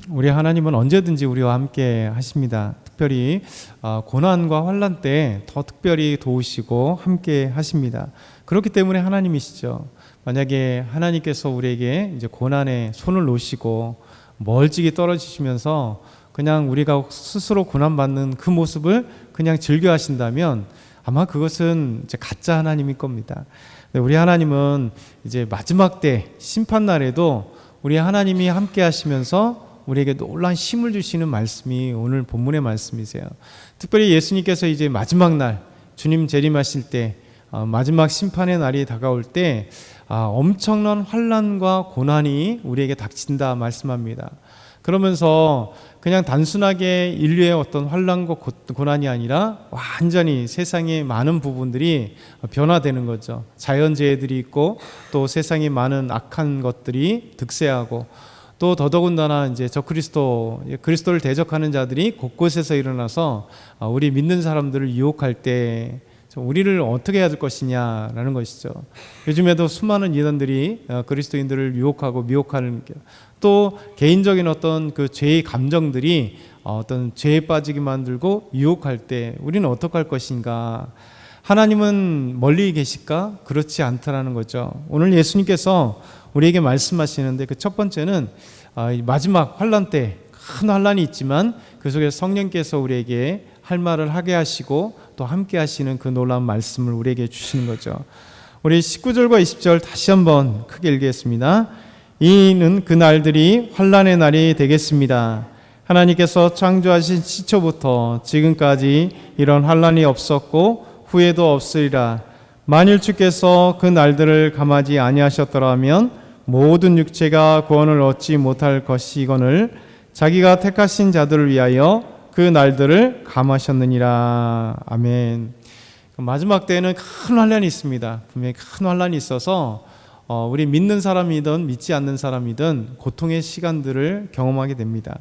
우리 하나님은 언제든지 우리와 함께 하십니다. 특별히 고난과 환난 때 더 특별히 도우시고 함께 하십니다. 그렇기 때문에 하나님이시죠. 만약에 하나님께서 우리에게 이제 고난에 손을 놓으시고 멀찍이 떨어지시면서 그냥 우리가 스스로 고난받는 그 모습을 그냥 즐겨 하신다면 아마 그것은 이제 가짜 하나님일 겁니다. 우리 하나님은 이제 마지막 때 심판 날에도 우리 하나님이 함께 하시면서 우리에게 놀라운 힘을 주시는 말씀이 오늘 본문의 말씀이세요. 특별히 예수님께서 이제 마지막 날 주님 재림하실 때 마지막 심판의 날이 다가올 때 엄청난 환난과 고난이 우리에게 닥친다 말씀합니다. 그러면서 그냥 단순하게 인류의 어떤 환난과 고난이 아니라 완전히 세상의 많은 부분들이 변화되는 거죠. 자연재해들이 있고 또 세상에 많은 악한 것들이 득세하고 또 더더군다나 이제 그리스도를 대적하는 자들이 곳곳에서 일어나서 우리 믿는 사람들을 유혹할 때 우리를 어떻게 해야 될 것이냐라는 것이죠. 요즘에도 수많은 이단들이 그리스도인들을 유혹하고 미혹하는, 또 개인적인 어떤 그 죄의 감정들이 어떤 죄에 빠지게 만들고 유혹할 때 우리는 어떻게 할 것인가? 하나님은 멀리 계실까? 그렇지 않다라는 거죠. 오늘 예수님께서 우리에게 말씀하시는데 그 첫 번째는 마지막 환난 때 큰 환난이 있지만 그 속에 성령께서 우리에게 할 말을 하게 하시고 또 함께 하시는 그 놀라운 말씀을 우리에게 주시는 거죠. 우리 19절과 20절 다시 한번 크게 읽겠습니다. 이는 그 날들이 환난의 날이 되겠습니다. 하나님께서 창조하신 시초부터 지금까지 이런 환난이 없었고 후에도 없으리라. 만일 주께서 그 날들을 감하지 아니하셨더라면 모든 육체가 구원을 얻지 못할 것이거늘 자기가 택하신 자들을 위하여 그 날들을 감하셨느니라. 아멘. 마지막 때에는 큰 환난이 있습니다. 분명히 큰 환난이 있어서 우리 믿는 사람이든 믿지 않는 사람이든 고통의 시간들을 경험하게 됩니다.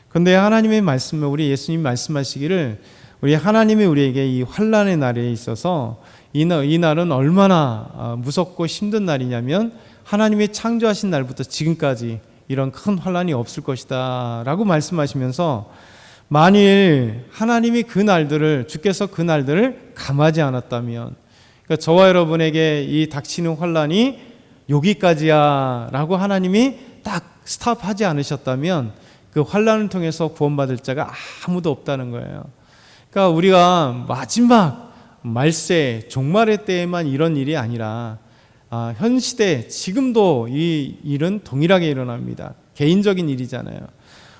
그런데 하나님의 말씀을, 우리 예수님 말씀하시기를 우리 하나님이 우리에게 이 환난의 날에 있어서 이 날은 얼마나 무섭고 힘든 날이냐면 하나님이 창조하신 날부터 지금까지 이런 큰 환난이 없을 것이다 라고 말씀하시면서 만일 하나님이 주께서 그 날들을 감하지 않았다면, 그러니까 저와 여러분에게 이 닥치는 환난이 여기까지야 라고 하나님이 딱 스탑하지 않으셨다면 그 환난을 통해서 구원받을 자가 아무도 없다는 거예요. 그러니까 우리가 마지막 말세 종말의 때에만 이런 일이 아니라 현 시대 지금도 이 일은 동일하게 일어납니다. 개인적인 일이잖아요.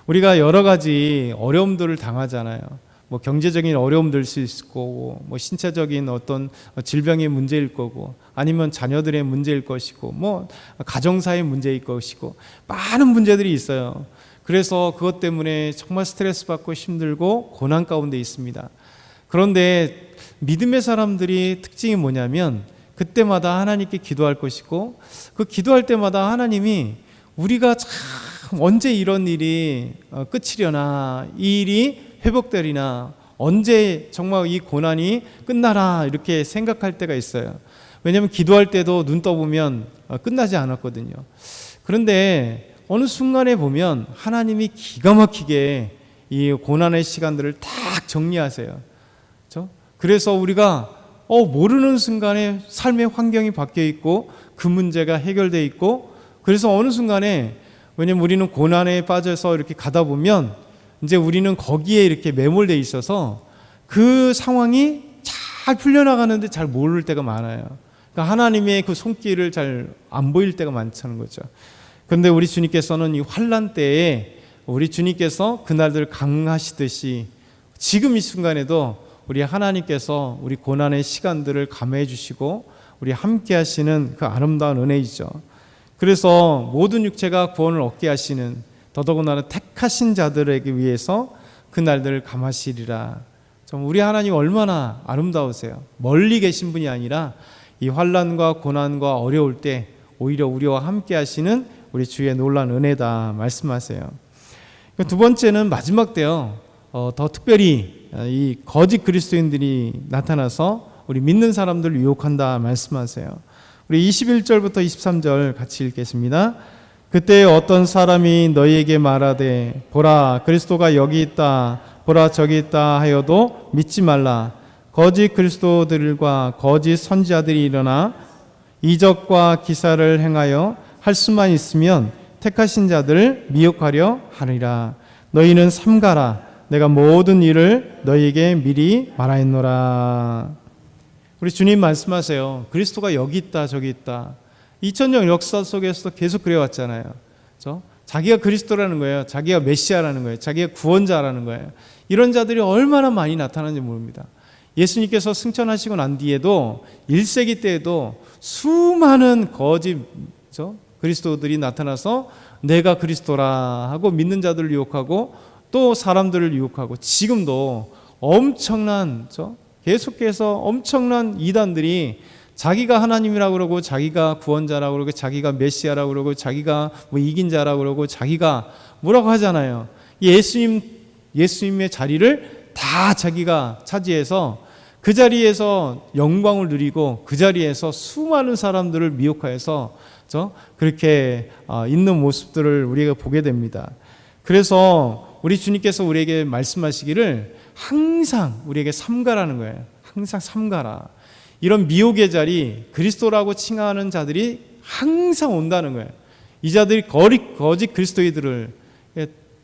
우리가 여러 가지 어려움들을 당하잖아요. 뭐 경제적인 어려움들 수 있을 거고, 뭐 신체적인 어떤 질병의 문제일 거고, 아니면 자녀들의 문제일 것이고, 뭐 가정사의 문제일 것이고, 많은 문제들이 있어요. 그래서 그것 때문에 정말 스트레스 받고 힘들고 고난 가운데 있습니다. 그런데 믿음의 사람들이 특징이 뭐냐면 그때마다 하나님께 기도할 것이고, 그 기도할 때마다 하나님이 우리가 참 언제 이런 일이 끝이려나, 이 일이 회복되리나, 언제 정말 이 고난이 끝나라 이렇게 생각할 때가 있어요. 왜냐하면 기도할 때도 눈 떠보면 끝나지 않았거든요. 그런데 어느 순간에 보면 하나님이 기가 막히게 이 고난의 시간들을 딱 정리하세요. 그렇죠? 그래서 우리가 모르는 순간에 삶의 환경이 바뀌어 있고 그 문제가 해결되어 있고, 그래서 어느 순간에, 왜냐면 우리는 고난에 빠져서 이렇게 가다 보면 이제 우리는 거기에 이렇게 매몰되어 있어서 그 상황이 잘 풀려나가는데 잘 모를 때가 많아요. 그러니까 하나님의 그 손길을 잘 안 보일 때가 많다는 거죠. 그런데 우리 주님께서는 이 환난 때에 우리 주님께서 그날들 강하시듯이 지금 이 순간에도 우리 하나님께서 우리 고난의 시간들을 감해해 주시고 우리 함께 하시는 그 아름다운 은혜이죠. 그래서 모든 육체가 구원을 얻게 하시는, 더더군다나 택하신 자들에게 위해서 그 날들을 감하시리라. 우리 하나님 얼마나 아름다우세요. 멀리 계신 분이 아니라 이 환난과 고난과 어려울 때 오히려 우리와 함께 하시는 우리 주의 놀라운 은혜다 말씀하세요. 두 번째는 마지막 때요, 더 특별히 이 거짓 그리스도인들이 나타나서 우리 믿는 사람들을 유혹한다 말씀하세요. 우리 21절부터 23절 같이 읽겠습니다. 그때 어떤 사람이 너희에게 말하되 보라 그리스도가 여기 있다 보라 저기 있다 하여도 믿지 말라. 거짓 그리스도들과 거짓 선지자들이 일어나 이적과 기사를 행하여 할 수만 있으면 택하신 자들을 미혹하려 하리라. 너희는 삼가라. 내가 모든 일을 너희에게 미리 말하였노라. 우리 주님 말씀하세요. 그리스도가 여기 있다 저기 있다. 2000년 역사 속에서도 계속 그래왔잖아요. 그렇죠? 자기가 그리스도라는 거예요. 자기가 메시아라는 거예요. 자기가 구원자라는 거예요. 이런 자들이 얼마나 많이 나타나는지 모릅니다. 예수님께서 승천하시고 난 뒤에도 1세기 때에도 수많은 거짓 그리스도들이 나타나서 내가 그리스도라 하고 믿는 자들을 유혹하고 또 사람들을 유혹하고 지금도 엄청난 계속해서 엄청난 이단들이 자기가 하나님이라고 그러고 자기가 구원자라고 그러고 자기가 메시아라고 그러고 자기가 뭐 이긴 자라고 그러고 자기가 뭐라고 하잖아요. 예수님의 자리를 다 자기가 차지해서 그 자리에서 영광을 누리고 그 자리에서 수많은 사람들을 미혹하여서 그렇게 있는 모습들을 우리가 보게 됩니다. 그래서 우리 주님께서 우리에게 말씀하시기를 항상 우리에게 삼가라는 거예요. 항상 삼가라. 이런 미혹의 자리, 그리스도라고 칭하는 자들이 항상 온다는 거예요. 이 자들이 거짓 그리스도이들을,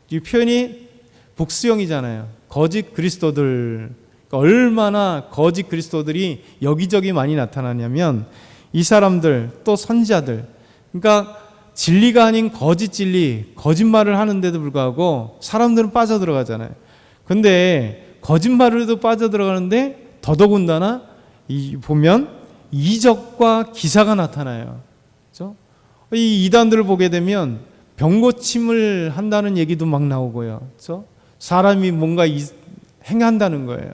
이 표현이 복수형이잖아요. 거짓 그리스도들. 얼마나 거짓 그리스도들이 여기저기 많이 나타나냐면 이 사람들 또 선지자들, 그러니까 진리가 아닌 거짓 진리, 거짓말을 하는데도 불구하고 사람들은 빠져들어가잖아요. 근데 거짓말에도 빠져들어가는데 더더군다나 보면 이적과 기사가 나타나요. 그렇죠? 이 이단들을 보게 되면 병고침을 한다는 얘기도 막 나오고요. 그렇죠? 사람이 뭔가 행한다는 거예요.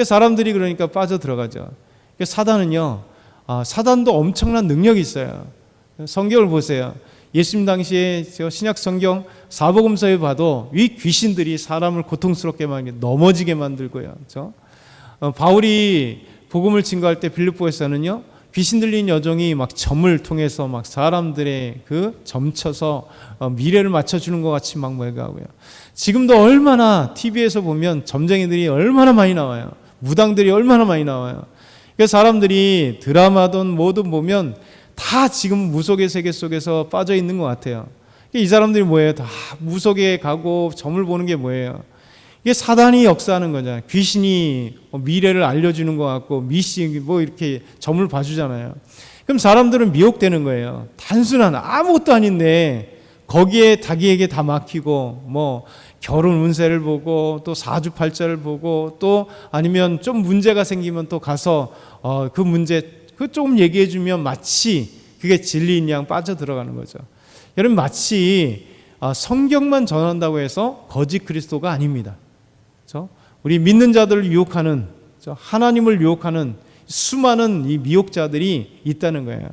사람들이 그러니까 빠져들어가죠. 사단은요, 사단도 엄청난 능력이 있어요. 성경을 보세요. 예수님 당시에 신약 성경 사복음서에 봐도 이 귀신들이 사람을 고통스럽게 넘어지게 만들고요. 그렇죠? 바울이 복음을 증거할 때 빌립보에서는요, 귀신 들린 여종이 막 점을 통해서 막 사람들의 그 점쳐서 미래를 맞춰주는 것 같이 막 뭐하고요. 지금도 얼마나 TV에서 보면 점쟁이들이 얼마나 많이 나와요. 무당들이 얼마나 많이 나와요. 그래서 사람들이 드라마든 뭐든 보면 다 지금 무속의 세계 속에서 빠져 있는 것 같아요. 이 사람들이 뭐예요? 다 무속에 가고 점을 보는 게 뭐예요? 이게 사단이 역사하는 거잖아요. 귀신이 미래를 알려주는 것 같고 미신 뭐 이렇게 점을 봐주잖아요. 그럼 사람들은 미혹되는 거예요. 단순한 아무것도 아닌데 거기에 자기에게 다 막히고 뭐 결혼 운세를 보고 또 사주팔자를 보고 또 아니면 좀 문제가 생기면 또 가서 그 문제 그 조금 얘기해주면 마치 그게 진리인 양 빠져 들어가는 거죠. 여러분 마치 성경만 전한다고 해서 거짓 그리스도가 아닙니다. 그렇죠? 우리 믿는 자들을 유혹하는 하나님을 유혹하는 수많은 이 미혹자들이 있다는 거예요.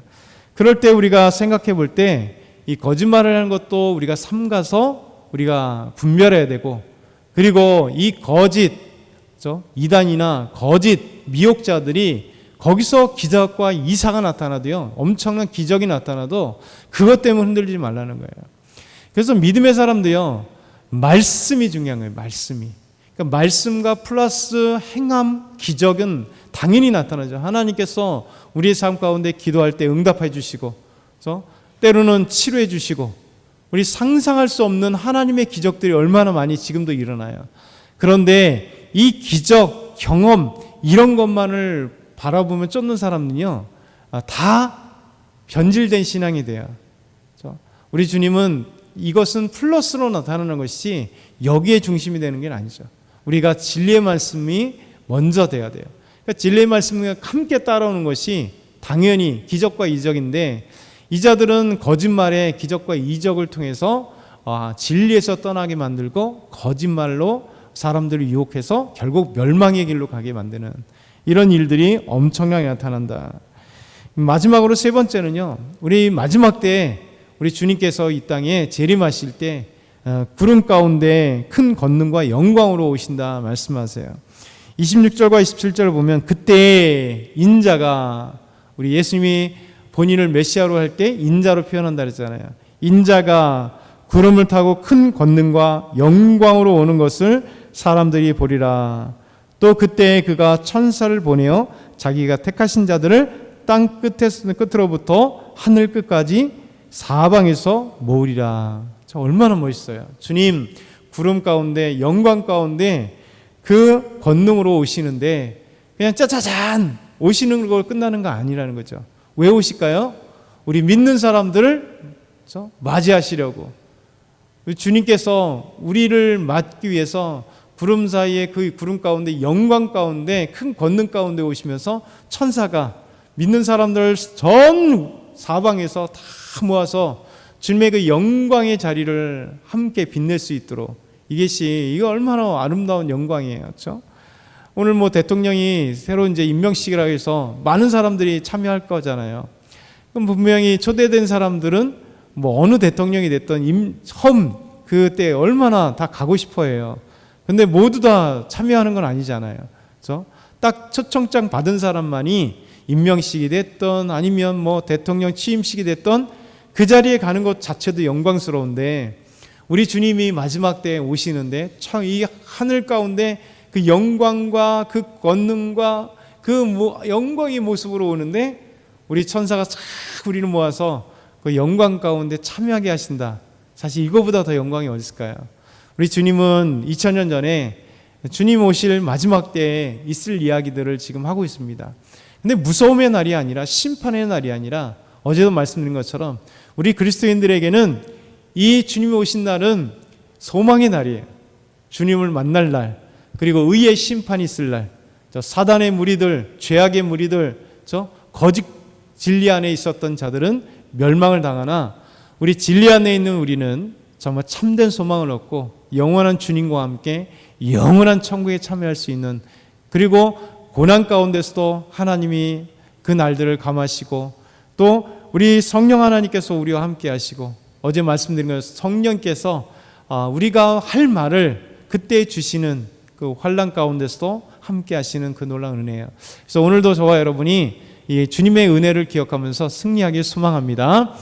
그럴 때 우리가 생각해 볼 때 이 거짓말을 하는 것도 우리가 삼가서 우리가 분별해야 되고 그리고 이 거짓 이단이나 거짓 미혹자들이 거기서 기적과 이사가 나타나도요 엄청난 기적이 나타나도 그것 때문에 흔들리지 말라는 거예요. 그래서 믿음의 사람도요 말씀이 중요한 거예요. 말씀이. 그러니까 말씀과 플러스 행함 기적은 당연히 나타나죠. 하나님께서 우리의 삶 가운데 기도할 때 응답해 주시고 때로는 치료해 주시고 우리 상상할 수 없는 하나님의 기적들이 얼마나 많이 지금도 일어나요. 그런데 이 기적, 경험 이런 것만을 바라보면 쫓는 사람은요 다 변질된 신앙이 돼요. 우리 주님은 이것은 플러스로 나타나는 것이 여기에 중심이 되는 게 아니죠. 우리가 진리의 말씀이 먼저 돼야 돼요. 그러니까 진리의 말씀과 함께 따라오는 것이 당연히 기적과 이적인데 이 자들은 거짓말에 기적과 이적을 통해서 진리에서 떠나게 만들고 거짓말로 사람들을 유혹해서 결국 멸망의 길로 가게 만드는 이런 일들이 엄청나게 나타난다. 마지막으로 세 번째는요. 우리 마지막 때 우리 주님께서 이 땅에 재림하실 때 구름 가운데 큰 권능과 영광으로 오신다 말씀하세요. 26절과 27절을 보면 그때 인자가 우리 예수님이 본인을 메시아로 할 때 인자로 표현한다 그랬잖아요. 인자가 구름을 타고 큰 권능과 영광으로 오는 것을 사람들이 보리라. 또 그때 그가 천사를 보내어 자기가 택하신 자들을 땅 끝으로부터 하늘 끝까지 사방에서 모으리라. 얼마나 멋있어요. 주님 구름 가운데 영광 가운데 그 권능으로 오시는데 그냥 짜자잔 오시는 걸 끝나는 거 아니라는 거죠. 왜 오실까요? 우리 믿는 사람들을 맞이하시려고. 주님께서 우리를 맞기 위해서 구름 사이에 그 구름 가운데 영광 가운데 큰 권능 가운데 오시면서 천사가 믿는 사람들 전 사방에서 다 모아서 주님의 그 영광의 자리를 함께 빛낼 수 있도록 이거 얼마나 아름다운 영광이에요. 그렇죠? 오늘 대통령이 새로 이제 임명식이라 해서 많은 사람들이 참여할 거잖아요. 그럼 분명히 초대된 사람들은 어느 대통령이 됐던 그때 얼마나 다 가고 싶어 해요. 근데 모두 다 참여하는 건 아니잖아요. 그렇죠? 딱 초청장 받은 사람만이 임명식이 됐던 아니면 대통령 취임식이 됐던 그 자리에 가는 것 자체도 영광스러운데 우리 주님이 마지막 때에 오시는데 이 하늘 가운데 그 영광과 그 권능과 그 영광의 모습으로 오는데 우리 천사가 싹 우리를 모아서 그 영광 가운데 참여하게 하신다. 사실 이거보다 더 영광이 어디 있을까요? 우리 주님은 2000년 전에 주님 오실 마지막 때에 있을 이야기들을 지금 하고 있습니다. 근데 무서움의 날이 아니라 심판의 날이 아니라 어제도 말씀드린 것처럼 우리 그리스도인들에게는 이 주님이 오신 날은 소망의 날이에요. 주님을 만날 날, 그리고 의의 심판이 있을 날. 사단의 무리들, 죄악의 무리들, 거짓 진리 안에 있었던 자들은 멸망을 당하나 우리 진리 안에 있는 우리는 정말 참된 소망을 얻고 영원한 주님과 함께 영원한 천국에 참여할 수 있는, 그리고 고난 가운데서도 하나님이 그 날들을 감하시고 또 우리 성령 하나님께서 우리와 함께 하시고 어제 말씀드린 것처럼 성령께서 우리가 할 말을 그때 주시는 그 환난 가운데서도 함께 하시는 그 놀라운 은혜예요. 그래서 오늘도 저와 여러분이 이 주님의 은혜를 기억하면서 승리하길 소망합니다.